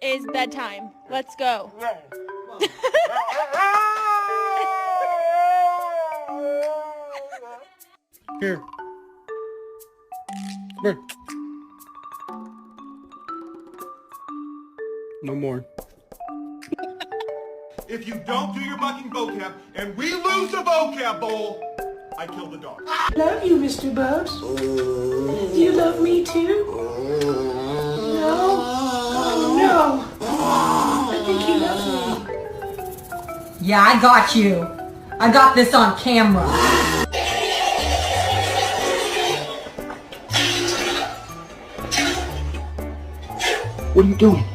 is bedtime. Let's go. Here. Come here. No more. If you don't do your bucking vocab and we lose the vocab bowl, I kill the dog. I love you, Mr. Bugs. Do you love me too? No? Oh, no. I think he loves me. Yeah, I got you. I got this on camera. What are you doing?